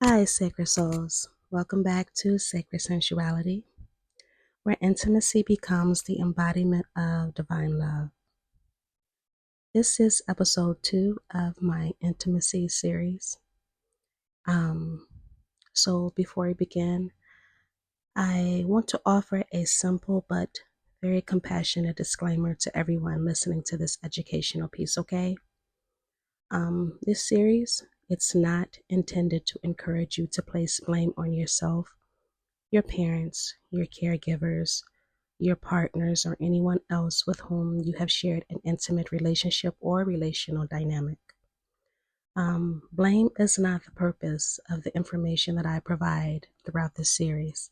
Hi, Sacred Souls. Welcome back to Sacred Sensuality, where intimacy becomes the embodiment of divine love. This is episode 2 of my intimacy series. So before we begin, I want to offer a simple but very compassionate disclaimer to everyone listening to this educational piece, okay? This series, it's not intended to encourage you to place blame on yourself, your parents, your caregivers, your partners, or anyone else with whom you have shared an intimate relationship or relational dynamic. Blame is not the purpose of the information that I provide throughout this series.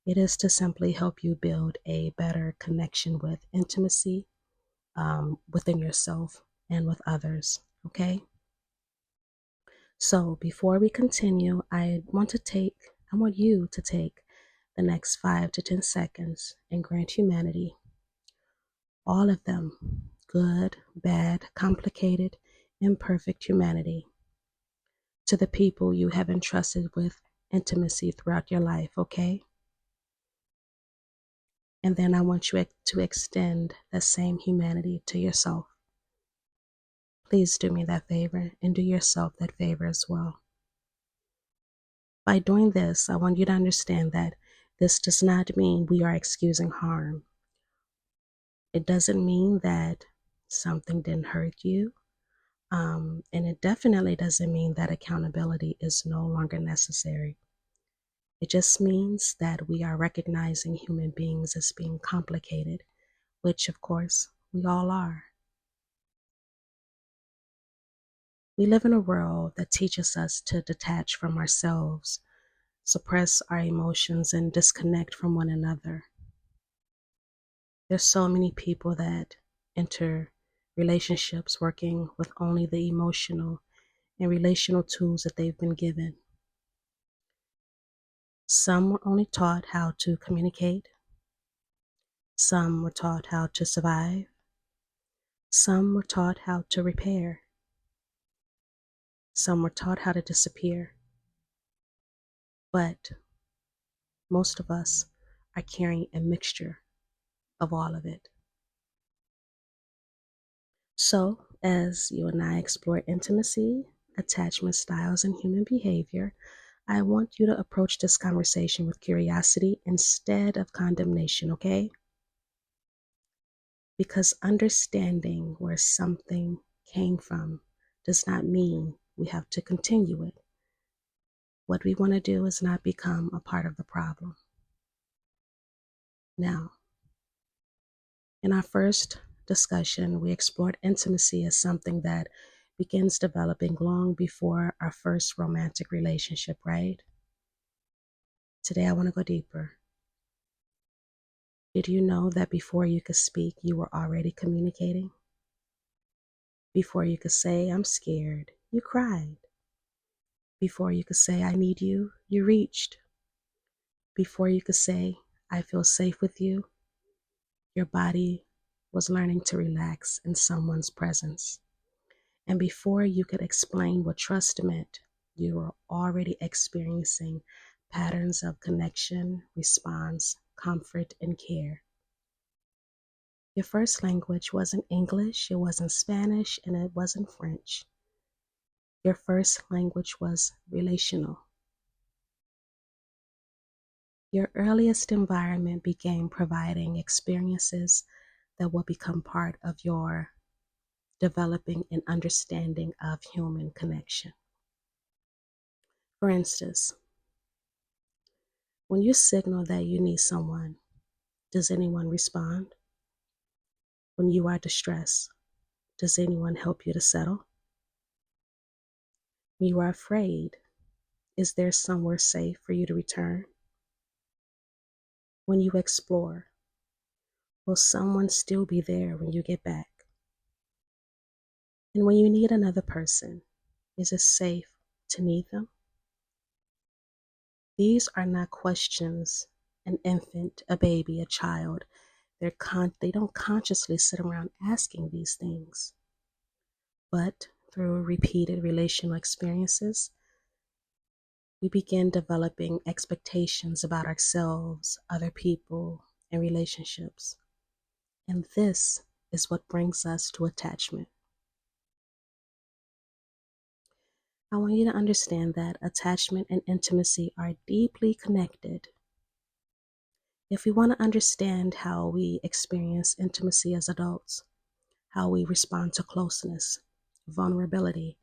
It is to simply help you build a better connection with intimacy within yourself and with others, okay? So before we continue, I want you to take the next 5 to 10 seconds and grant humanity, all of them, good, bad, complicated, imperfect humanity, to the people you have entrusted with intimacy throughout your life, okay? And then I want you to extend that same humanity to yourself. Please do me that favor and do yourself that favor as well. By doing this, I want you to understand that this does not mean we are excusing harm. It doesn't mean that something didn't hurt you. And it definitely doesn't mean that accountability is no longer necessary. It just means that we are recognizing human beings as being complicated, which of course we all are. We live in a world that teaches us to detach from ourselves, suppress our emotions, and disconnect from one another. There's so many people that enter relationships working with only the emotional and relational tools that they've been given. Some were only taught how to communicate. Some were taught how to survive. Some were taught how to repair. Some were taught how to disappear. But most of us are carrying a mixture of all of it. So, as you and I explore intimacy, attachment styles, and human behavior, I want you to approach this conversation with curiosity instead of condemnation, okay? Because understanding where something came from does not mean we have to continue it. What we want to do is not become a part of the problem. Now, in our first discussion, we explored intimacy as something that begins developing long before our first romantic relationship, right? Today, I want to go deeper. Did you know that before you could speak, you were already communicating? Before you could say, I'm scared, you cried. Before you could say, I need you, you reached. Before you could say, I feel safe with you, your body was learning to relax in someone's presence. And before you could explain what trust meant, you were already experiencing patterns of connection, response, comfort, and care. Your first language wasn't English, it wasn't Spanish, and it wasn't French. Your first language was relational. Your earliest environment began providing experiences that will become part of your developing an understanding of human connection. For instance, when you signal that you need someone, does anyone respond? When you are distressed, does anyone help you to settle? When you are afraid, is there somewhere safe for you to return? When you explore, will someone still be there when you get back? And when you need another person, is it safe to need them? These are not questions an infant, a baby, a child, they don't consciously sit around asking these things. But through repeated relational experiences, we begin developing expectations about ourselves, other people, and relationships. And this is what brings us to attachment. I want you to understand that attachment and intimacy are deeply connected. If we want to understand how we experience intimacy as adults, how we respond to closeness, vulnerability,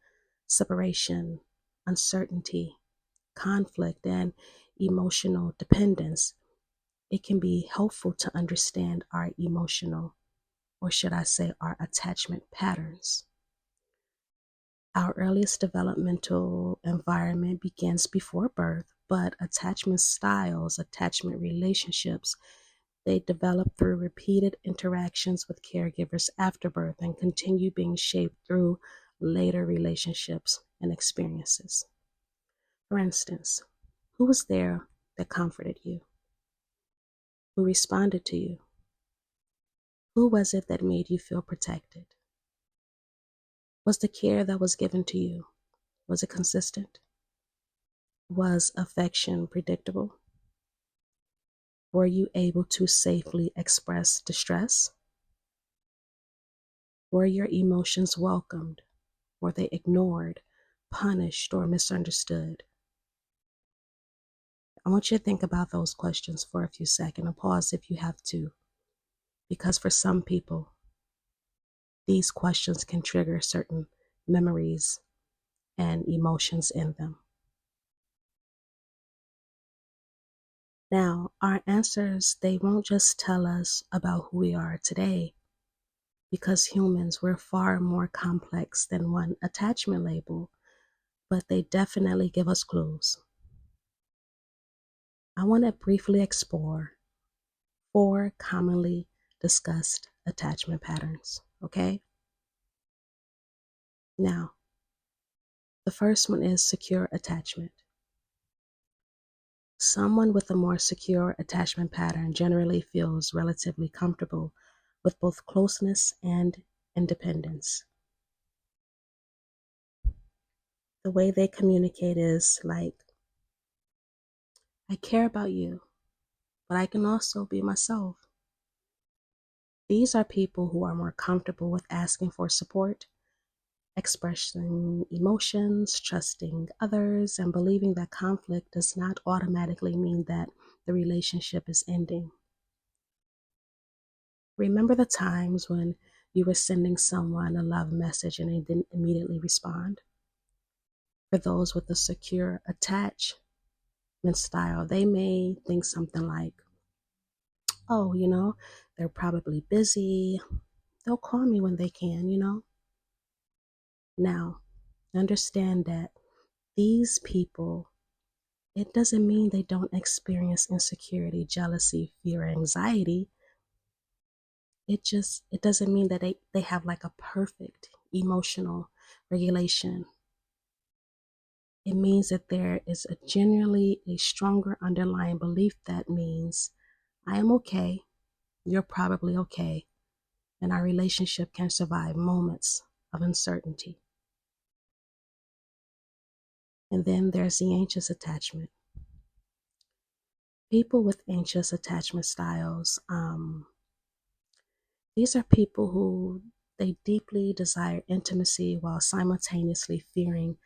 separation, uncertainty, conflict, and emotional dependence, it can be helpful to understand our emotional, or should I say, our attachment patterns. Our earliest developmental environment begins before birth, but attachment styles, attachment relationships, they develop through repeated interactions with caregivers after birth and continue being shaped through later relationships and experiences. For instance, who was there that comforted you? Who responded to you? Who was it that made you feel protected? Was the care that was given to you, was it consistent? Was affection predictable? Were you able to safely express distress? Were your emotions welcomed? Were they ignored, punished, or misunderstood? I want you to think about those questions for a few seconds and pause if you have to, because for some people, these questions can trigger certain memories and emotions in them. Now, our answers, they won't just tell us about who we are today, because humans, we're far more complex than one attachment label, but they definitely give us clues. I want to briefly explore 4 commonly discussed attachment patterns, okay? Now, the first one is secure attachment. Someone with a more secure attachment pattern generally feels relatively comfortable with both closeness and independence. The way they communicate is like, I care about you, but I can also be myself. These are people who are more comfortable with asking for support, expressing emotions, trusting others, and believing that conflict does not automatically mean that the relationship is ending. Remember the times when you were sending someone a love message and they didn't immediately respond? For those with a secure attachment style, they may think something like, oh, they're probably busy. They'll call me when they can. Now, understand that these people, it doesn't mean they don't experience insecurity, jealousy, fear, or anxiety. It doesn't mean that they have like a perfect emotional regulation. It means that there is generally a stronger underlying belief that means I am okay, you're probably okay, and our relationship can survive moments of uncertainty. And then there's the anxious attachment. People with anxious attachment styles, these are people who they deeply desire intimacy while simultaneously fearing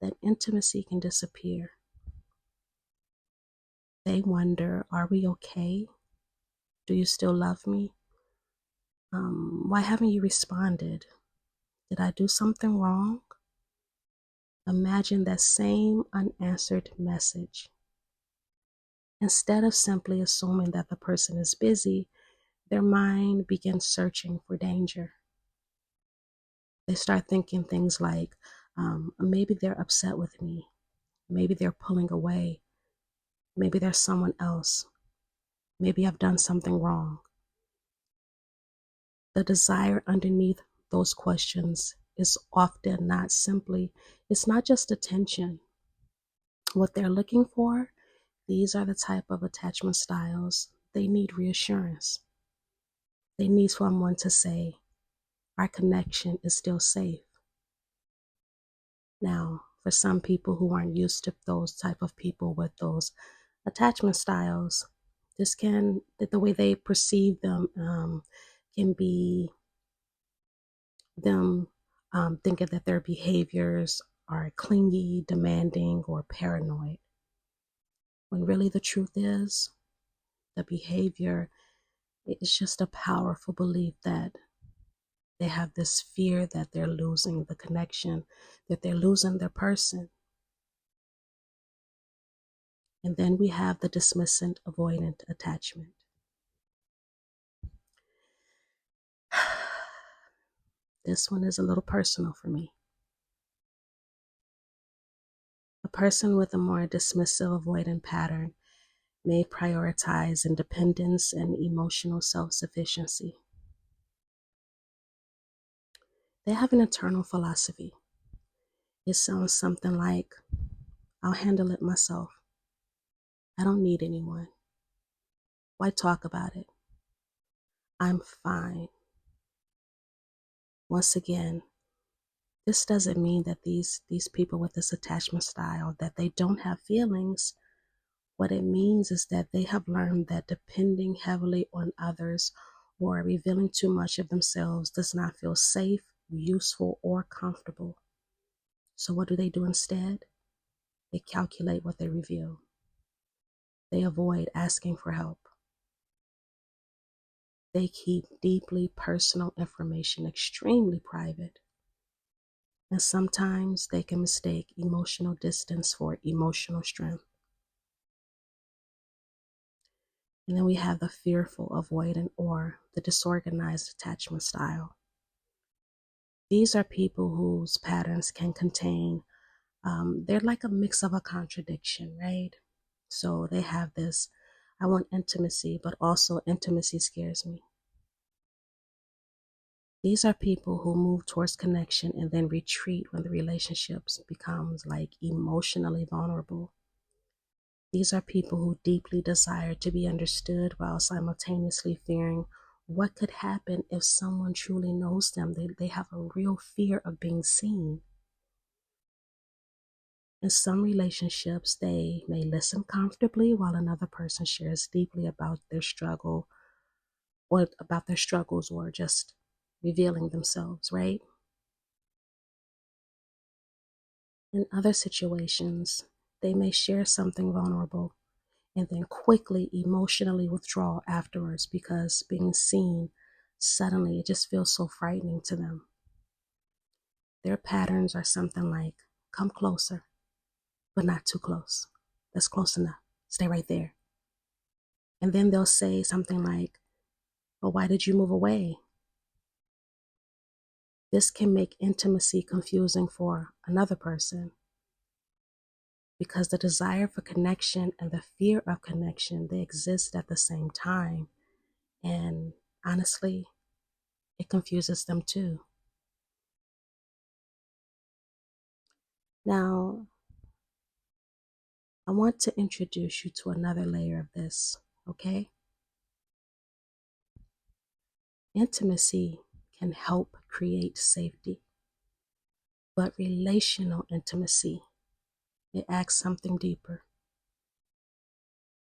that intimacy can disappear. They wonder, are we okay? Do you still love me? Why haven't you responded? Did I do something wrong? Imagine that same unanswered message. Instead of simply assuming that the person is busy, their mind begins searching for danger. They start thinking things like, maybe they're upset with me. Maybe they're pulling away. Maybe there's someone else. Maybe I've done something wrong. The desire underneath those questions is often not simply, it's not just attention. What they're looking for, these are the type of attachment styles. They need reassurance. They need someone to say, our connection is still safe. Now, for some people who aren't used to those type of people with those attachment styles, the way they perceive them can be them thinking that their behaviors are clingy, demanding, or paranoid. When really the truth is, the behavior is just a powerful belief that they have this fear that they're losing the connection, that they're losing their person. And then we have the dismissant, avoidant attachment. This one is a little personal for me. A person with a more dismissive, avoidant pattern may prioritize independence and emotional self-sufficiency. They have an internal philosophy. It sounds something like, I'll handle it myself. I don't need anyone. Why talk about it? I'm fine. Once again, this doesn't mean that these people with this attachment style, that they don't have feelings. What it means is that they have learned that depending heavily on others or revealing too much of themselves does not feel safe, useful, or comfortable. So what do instead? They calculate what they reveal. They avoid asking for help. They keep deeply personal information extremely private. And sometimes they can mistake emotional distance for emotional strength. And then we have the fearful, avoidant, or the disorganized attachment style. These are people whose patterns can contain, they're like a mix of a contradiction, right? So they have this, I want intimacy, but also intimacy scares me. These are people who move towards connection and then retreat when the relationships becomes like emotionally vulnerable. These are people who deeply desire to be understood while simultaneously fearing what could happen if someone truly knows them. They have a real fear of being seen. In some relationships, they may listen comfortably while another person shares deeply about their struggle or about their struggles or just revealing themselves, right? In other situations, they may share something vulnerable and then quickly emotionally withdraw afterwards because being seen suddenly, it just feels so frightening to them. Their patterns are something like, come closer, but not too close. That's close enough. Stay right there. And then they'll say something like, but why did you move away? This can make intimacy confusing for another person because the desire for connection and the fear of connection, they exist at the same time. And honestly, it confuses them too. Now, I want to introduce you to another layer of this, okay? Intimacy can help create safety, but relational intimacy, it asks something deeper.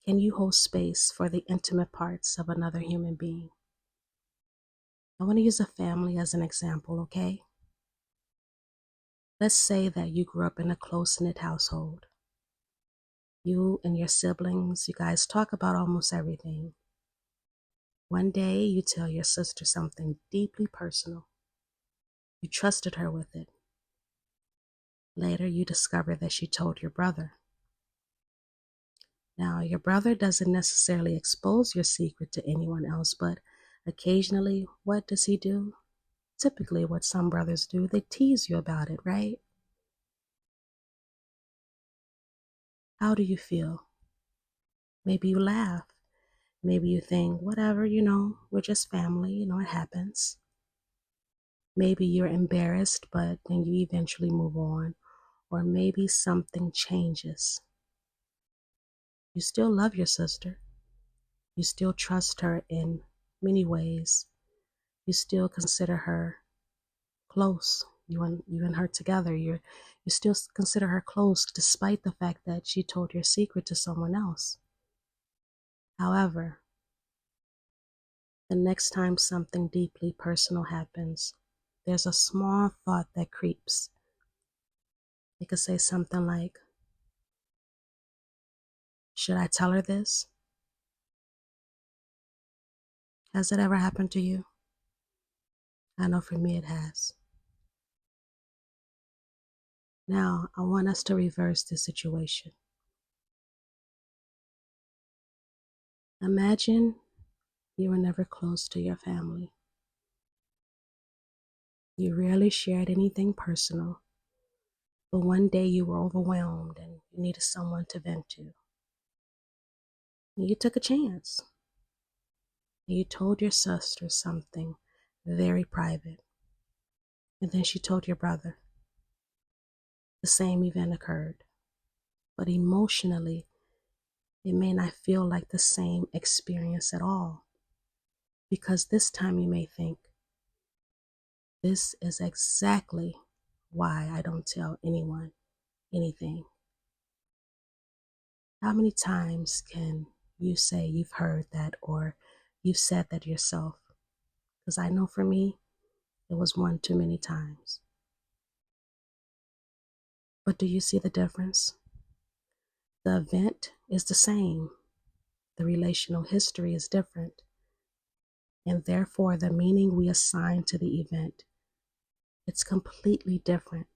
Can you hold space for the intimate parts of another human being? I want to use a family as an example, okay? Let's say that you grew up in a close-knit household. You and your siblings, you guys talk about almost everything. One day you tell your sister something deeply personal. You trusted her with it. Later you discover that she told your brother. Now, your brother doesn't necessarily expose your secret to anyone else, but occasionally, what does he do? Typically what some brothers do, they tease you about it, right? How do you feel? Maybe you laugh. Maybe you think, whatever, we're just family, it happens. Maybe you're embarrassed, but then you eventually move on. Or maybe something changes. You still love your sister. You still trust her in many ways. You still consider her close. You and her together. You still consider her close despite the fact that she told your secret to someone else. However, the next time something deeply personal happens, there's a small thought that creeps. It could say something like, should I tell her this? Has it ever happened to you? I know for me it has. Now, I want us to reverse the situation. Imagine you were never close to your family. You rarely shared anything personal, but one day you were overwhelmed and you needed someone to vent to. And you took a chance. You told your sister something very private, and then she told your brother. The same event occurred, but emotionally, it may not feel like the same experience at all, because this time you may think, this is exactly why I don't tell anyone anything. How many times can you say you've heard that, or you've said that yourself? Because I know for me, it was one too many times. But do you see the difference? The event is the same. The relational history is different. And therefore, the meaning we assign to the event, it's completely different.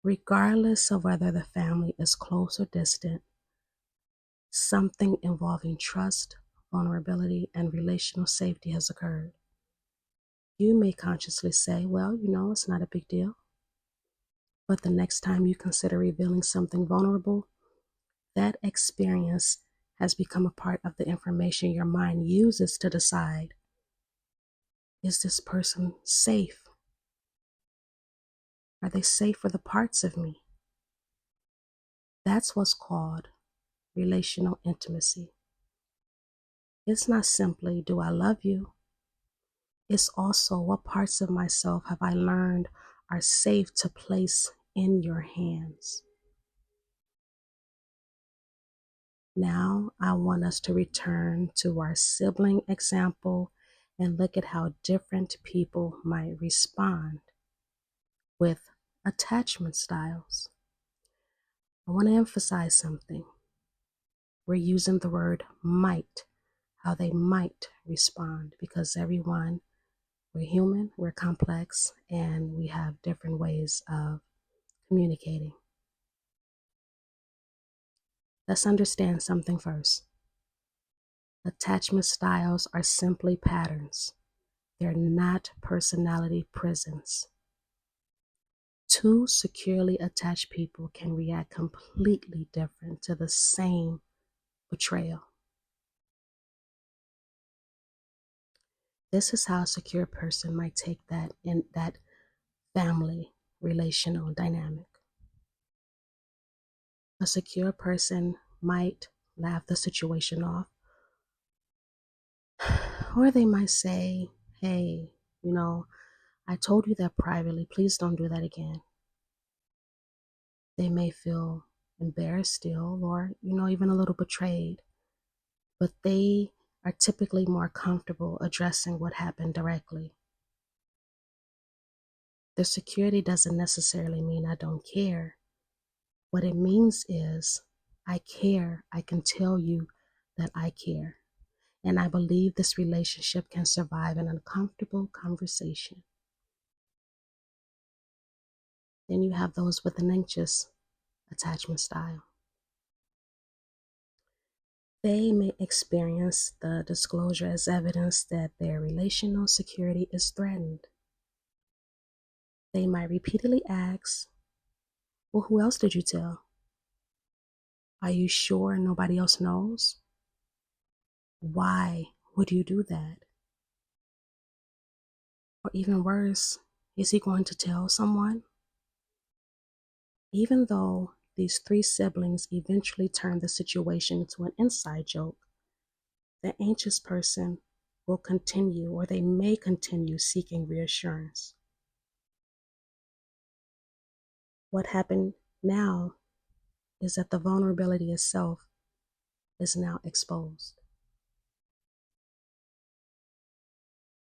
Regardless of whether the family is close or distant, something involving trust, vulnerability, and relational safety has occurred. You may consciously say, well, it's not a big deal. But the next time you consider revealing something vulnerable, that experience has become a part of the information your mind uses to decide, is this person safe? Are they safe for the parts of me? That's what's called relational intimacy. It's not simply, do I love you? It's also, what parts of myself have I learned are safe to place in your hands? Now, I want us to return to our sibling example and look at how different people might respond with attachment styles. I want to emphasize something. We're using the word might, how they might respond, because everyone, we're human, we're complex, and we have different ways of communicating. Let's understand something first. Attachment styles are simply patterns. They're not personality prisons. Two securely attached people can react completely different to the same betrayal. This is how a secure person might take that in that family relational dynamic. A secure person might laugh the situation off, or they might say, hey, I told you that privately, please don't do that again. They may feel embarrassed still, or, even a little betrayed, but they are typically more comfortable addressing what happened directly. The security doesn't necessarily mean I don't care. What it means is, I care. I can tell you that I care. And I believe this relationship can survive an uncomfortable conversation. Then you have those with an anxious attachment style. They may experience the disclosure as evidence that their relational security is threatened. They might repeatedly ask, well, who else did you tell? Are you sure nobody else knows? Why would you do that? Or even worse, is he going to tell someone? Even though these three siblings eventually turn the situation into an inside joke, the anxious person will continue, or they may continue, seeking reassurance. What happened now is that the vulnerability itself is now exposed.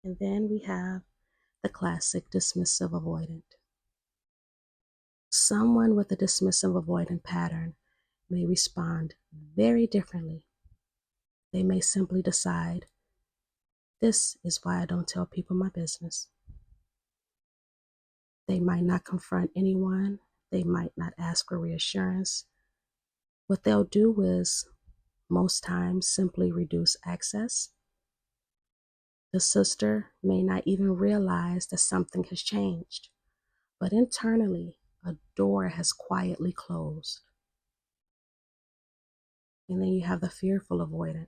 And then we have the classic dismissive avoidant. Someone with a dismissive avoidant pattern may respond very differently. They may simply decide, this is why I don't tell people my business. They might not confront anyone. They might not ask for reassurance. What they'll do is, most times, simply reduce access. The sister may not even realize that something has changed, but internally, a door has quietly closed. And then you have the fearful avoidant.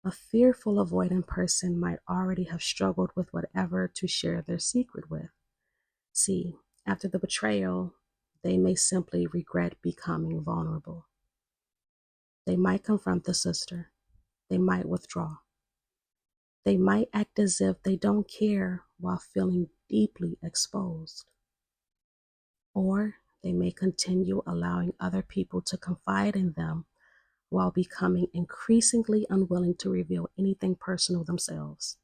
A fearful avoidant person might already have struggled with whatever to share their secret with. See, after the betrayal, they may simply regret becoming vulnerable. They might confront the sister. They might withdraw. They might act as if they don't care while feeling deeply exposed. Or they may continue allowing other people to confide in them while becoming increasingly unwilling to reveal anything personal themselves.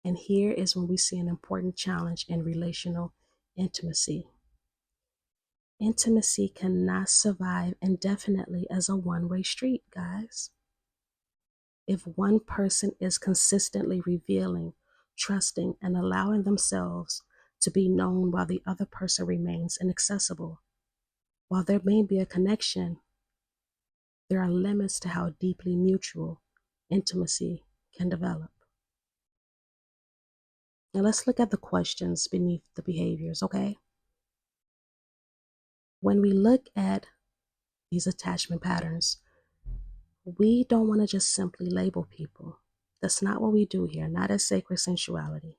And here is when we see an important challenge in relational intimacy. Intimacy cannot survive indefinitely as a one-way street, guys. If one person is consistently revealing, trusting, and allowing themselves to be known while the other person remains inaccessible, while there may be a connection, there are limits to how deeply mutual intimacy can develop. Now let's look at the questions beneath the behaviors, okay? When we look at these attachment patterns, we don't want to just simply label people. That's not what we do here, not as sacred sensuality.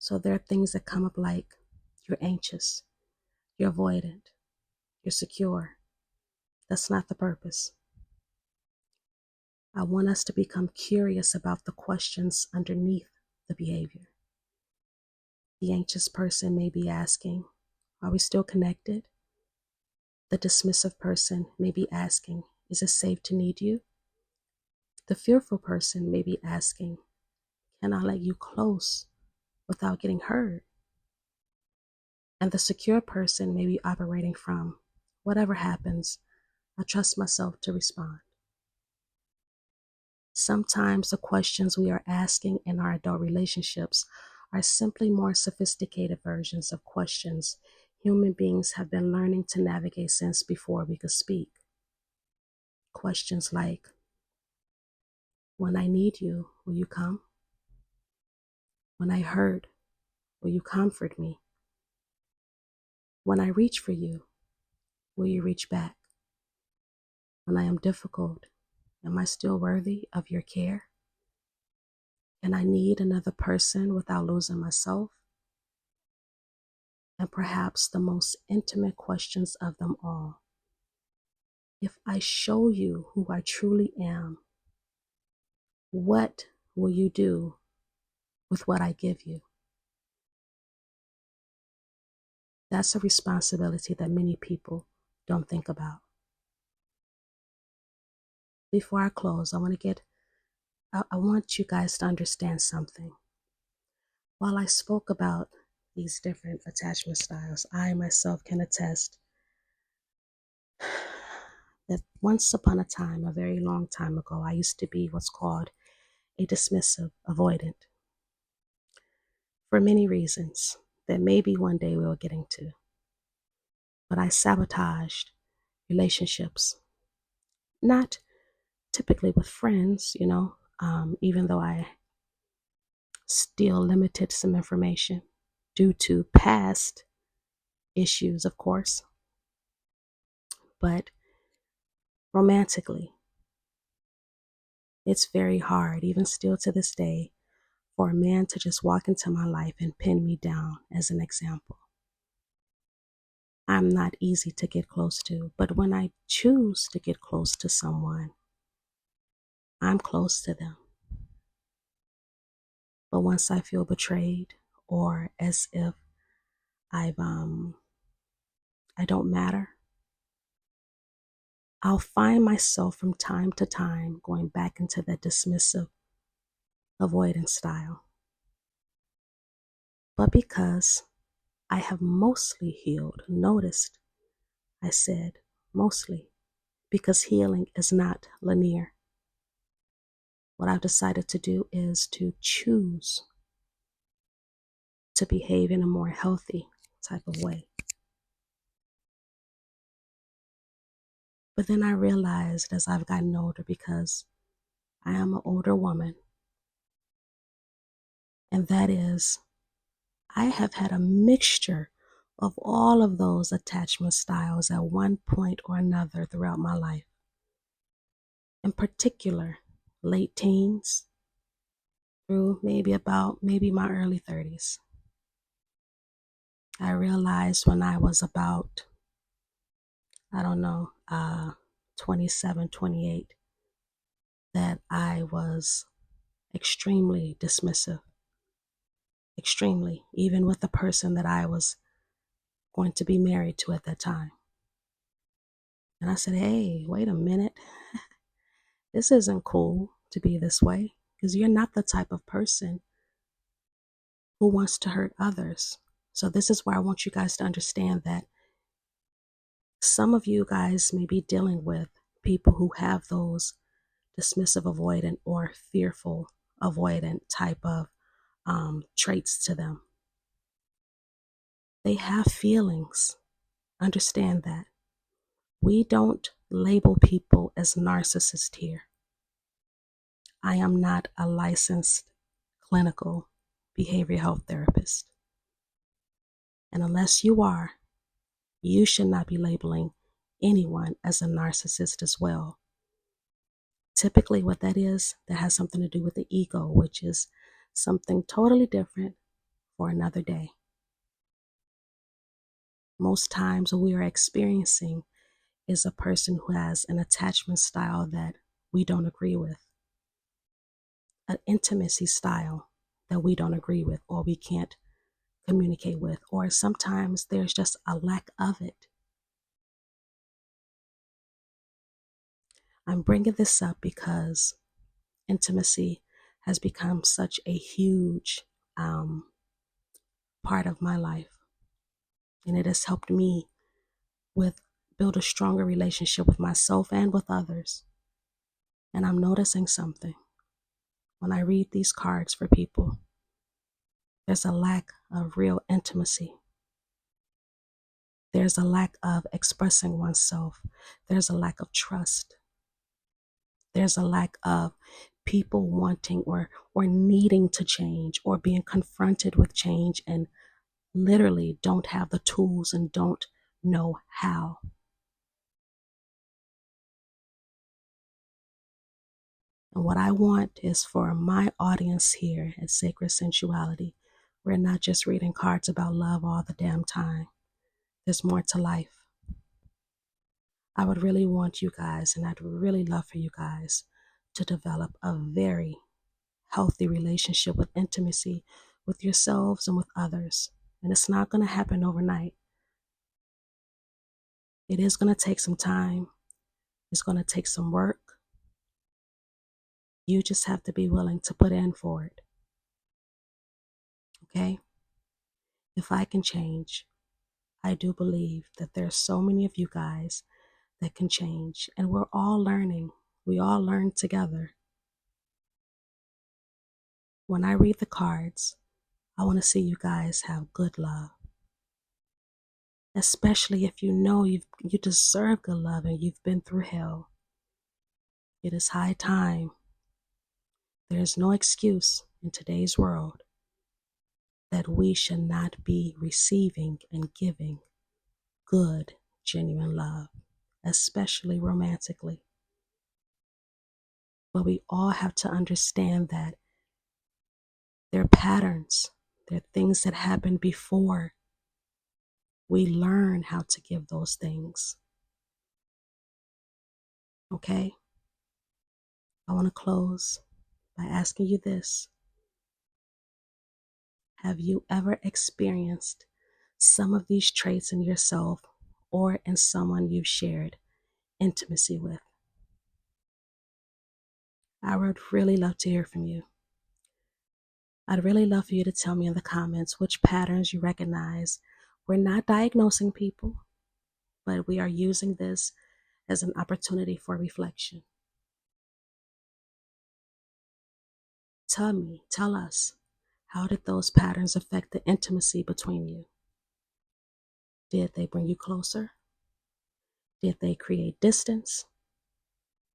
So there are things that come up like, you're anxious, you're avoidant, you're secure. That's not the purpose. I want us to become curious about the questions underneath the behavior. The anxious person may be asking, are we still connected? The dismissive person may be asking, is it safe to need you? The fearful person may be asking, can I let you close without getting hurt? And the secure person may be operating from, whatever happens, I trust myself to respond. Sometimes the questions we are asking in our adult relationships are simply more sophisticated versions of questions human beings have been learning to navigate since before we could speak. Questions like, when I need you, will you come? When I hurt, will you comfort me? When I reach for you, will you reach back? When I am difficult, am I still worthy of your care? Can I need another person without losing myself? And perhaps the most intimate questions of them all. If I show you who I truly am, what will you do with what I give you? That's a responsibility that many people don't think about. Before I close, I want you guys to understand something. While I spoke about these different attachment styles, I myself can attest that once upon a time, a very long time ago, I used to be what's called a dismissive avoidant. For many reasons that maybe one day we'll get into. But I sabotaged relationships, not typically with friends, even though I still limited some information due to past issues, of course, but romantically, it's very hard, even still to this day, for a man to just walk into my life and pin me down as an example. I'm not easy to get close to. But when I choose to get close to someone, I'm close to them. But once I feel betrayed, or as if I don't matter, I'll find myself from time to time going back into that dismissive, avoidance style. But because I have mostly healed, noticed, I said mostly, because healing is not linear. What I've decided to do is to choose to behave in a more healthy type of way. But then I realized as I've gotten older, because I am an older woman, and that is, I have had a mixture of all of those attachment styles at one point or another throughout my life. In particular, late teens through maybe my early 30s. I realized when I was about, 27, 28, that I was extremely dismissive. Extremely, even with the person that I was going to be married to at that time. And I said, hey, wait a minute. This isn't cool to be this way, because you're not the type of person who wants to hurt others. So this is where I want you guys to understand that some of you guys may be dealing with people who have those dismissive avoidant or fearful avoidant type of traits to them. They have feelings. Understand that. We don't label people as narcissists here. I am not a licensed clinical behavioral health therapist. And unless you are, you should not be labeling anyone as a narcissist as well. Typically what that is, that has something to do with the ego, which is something totally different for another day. Most times what we are experiencing is a person who has an attachment style that we don't agree with, an intimacy style that we don't agree with, or we can't communicate with, or sometimes there's just a lack of it. I'm bringing this up because intimacy has become such a huge part of my life, and it has helped me build a stronger relationship with myself and with others. And I'm noticing something when I read these cards for people. There's a lack of real intimacy. There's a lack of expressing oneself. There's a lack of trust. There's a lack of people wanting or needing to change, or being confronted with change and literally don't have the tools and don't know how. And what I want is for my audience here at Sacred Sensuality, we're not just reading cards about love all the damn time. There's more to life. I would really want you guys, and I'd really love for you guys to develop a very healthy relationship with intimacy with yourselves and with others. And it's not going to happen overnight. It is going to take some time. It's going to take some work. You just have to be willing to put in for it. Okay? If I can change, I do believe that there's so many of you guys that can change, and we're all learning. We all learn together. When I read the cards, I want to see you guys have good love, especially if you know you deserve good love and you've been through hell. It is high time. There is no excuse in today's world that we should not be receiving and giving good, genuine love, especially romantically. But we all have to understand that there are patterns, there are things that happened before we learn how to give those things. Okay? I want to close by asking you this. Have you ever experienced some of these traits in yourself or in someone you've shared intimacy with? I would really love to hear from you. I'd really love for you to tell me in the comments which patterns you recognize. We're not diagnosing people, but we are using this as an opportunity for reflection. Tell us, how did those patterns affect the intimacy between you? Did they bring you closer? Did they create distance?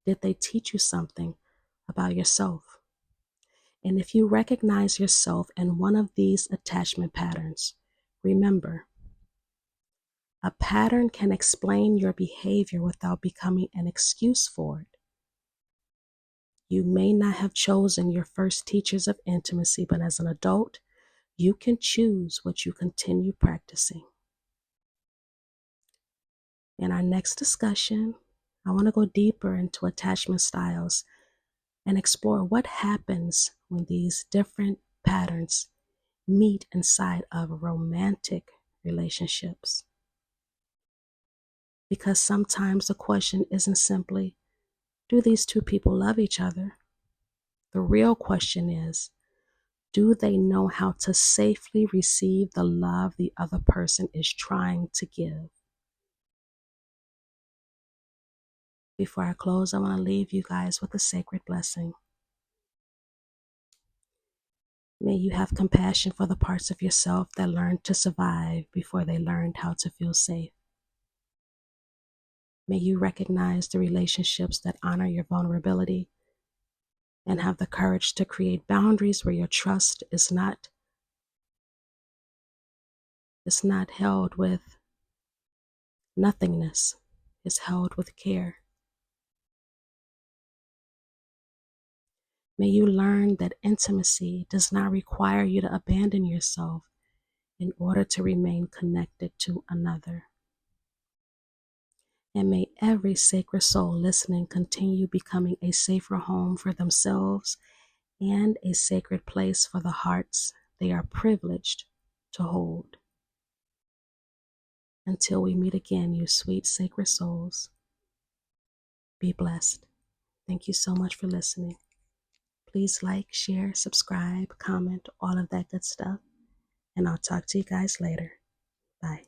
Did they teach you something about yourself? And if you recognize yourself in one of these attachment patterns, remember, a pattern can explain your behavior without becoming an excuse for it. You may not have chosen your first teachers of intimacy, but as an adult, you can choose what you continue practicing. In our next discussion, I want to go deeper into attachment styles and explore what happens when these different patterns meet inside of romantic relationships. Because sometimes the question isn't simply, do these two people love each other? The real question is, do they know how to safely receive the love the other person is trying to give? Before I close, I want to leave you guys with a sacred blessing. May you have compassion for the parts of yourself that learned to survive before they learned how to feel safe. May you recognize the relationships that honor your vulnerability and have the courage to create boundaries where your trust is not held with nothingness, it's held with care. May you learn that intimacy does not require you to abandon yourself in order to remain connected to another. And may every sacred soul listening continue becoming a safer home for themselves and a sacred place for the hearts they are privileged to hold. Until we meet again, you sweet sacred souls, be blessed. Thank you so much for listening. Please like, share, subscribe, comment, all of that good stuff. And I'll talk to you guys later. Bye.